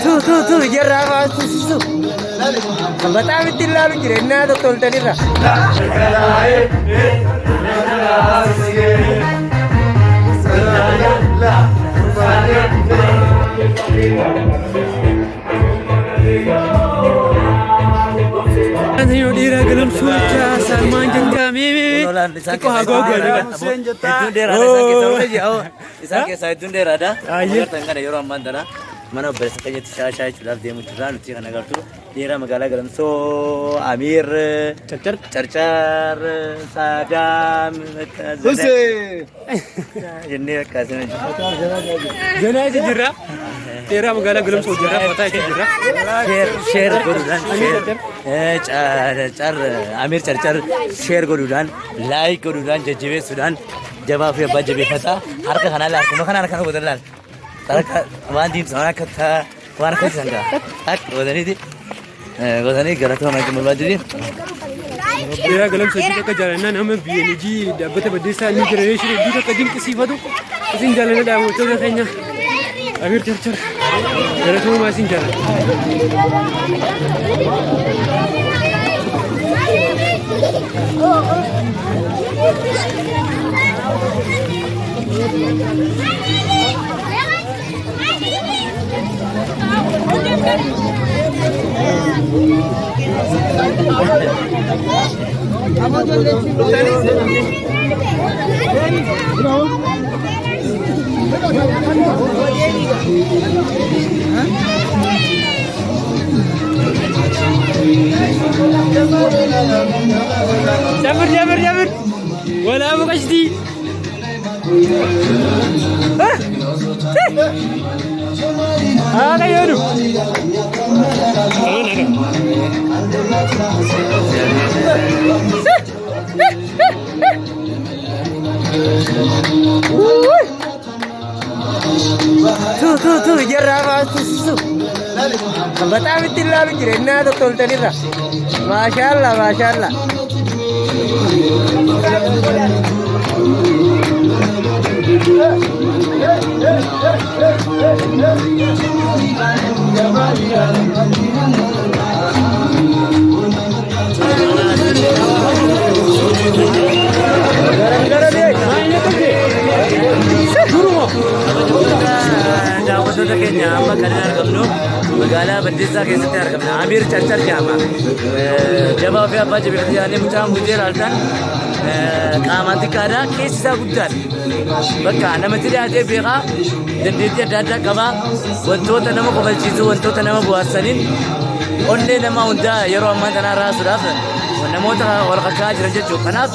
Tu jarraa baasuusisu bataam itti ilaalu jireenyaa tottoltanirra. Ani dhiira galamsuu Salmaan jajjaamee xiqqoo haa googoolee. Hedduun dheeraadha isaan keessaa hedduun dheeraadha. Agartan kana yeroo ammaan tana mana obboleessa keenyatti shaashaa jechuudhaaf deemu jirra. Nuti kan agartu dhiira magaalaa Galamsoo Amiir Carcar Saadaam jennee akkaasina jenaa jirra. Dhiira magaalaa Galamsoo jirra. Fataa jirra. Sheer godhuudhaan Amiir Carcar sheer godhuudhaan laayik godhuudhaan jajjabeessuudhaan jabaa fi abbaa jabeeffataa harka kanaa laal kuma kanaan kana godhan laal. Waan diimsa waan akka sangaa akka godhanii galatoo nama itti mul'atu. Dhiira Galamsoo itti akka jaalannaa nama BNG dhaabbata baddeessaa inni jireenya iddoo akka dinqisiifatu isin jaalala daawwattoota keenya Amiir Carcar galatoo maa isin jaalala. Jabir wala bukashti. Kayak yaudu. Tu jarraa baasuusisu bataam itti ilaalu jireenyaa tottoltanirra. Maashaallah. Daawwattoota keenya amma kan argamnu magaalaa Baddeessaa keessatti argamna. Amiir Carcar jedhama. Jabaa fi abbaa jabeeffataa yaadne mucaa mujjee laaltan qaamaan xiqqaadha. Keessi isaa guddaadha. Bakka namatti dhiyaatee beekaa dandeettii adda addaa qaba. Wantoota nama kofalchiisu wantoota nama bohaarsaniin onnee nama hundaa yeroo ammaa kanaa raasuudhaaf namoota wal kakkaa jiran jechuudha. Kanaaf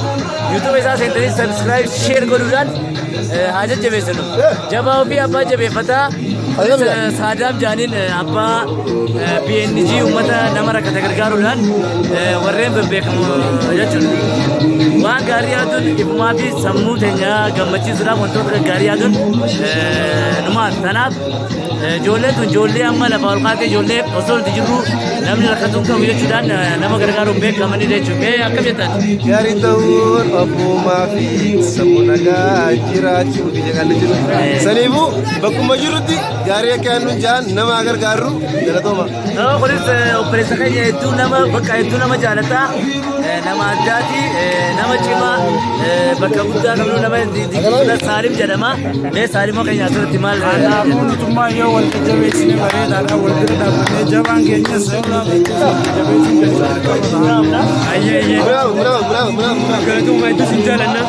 YouTube isaa seentanii subscribe share godhuudhaan haa jajjabeessinu. Jabaa fi abbaa jabeeffataa Saadaam jaaniin abbaa BNG uummata nama rakkate gargaaruudhaan warreen bebbeekamu jechuudha. Waan gaarii yaaduun ifumaa fi sammuu teenya gammachiisuudhaaf wantoota gaarii yaaduun numaan. Kanaaf ijoolleen tun ijoollee amma lafa ol kaatee ijoollee osoo itti jirru namni rakkatu qabu jechuudhaan nama gargaaruun beekamanidha jechuudha. Akkam jettan? Gaarii ta'uun ofumaa fi sammuu nagaa jiraachuu fi jaqalli jiru. Saniifuu bakkuma jirutti gaarii akka yaadnu jaan nama gargaaru galatooma. Kunis obboleessa keenya hedduu nama bakka hedduu nama jaalataa nama addaati nama cimaa bakka guddaa qabnu nama Saalim jedhama. Mee Saalimoo keenya asirratti maal? Mootummaa yoo wal jabeessine bareedaadha wal bira dhaabannee jabaan keenyas jabeessuun galatuma hedduu sin jaalanna.